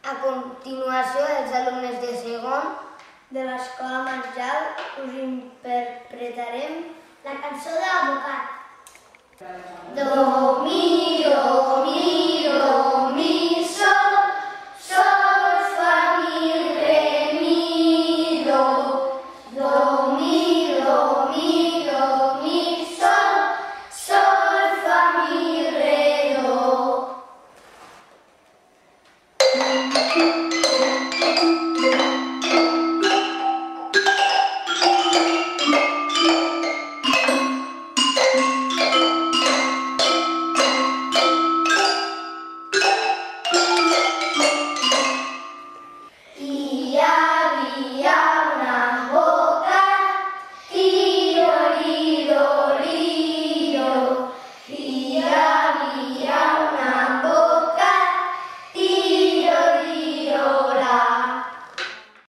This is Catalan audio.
A continuació, els alumnes de segon de l'Escola Marjal us interpretarem la cançó de l'advocat. Do, mi, do, mi, sol, sol, fa, mi, re, mi, do, mi, sol, sol, fa, mi, re, do.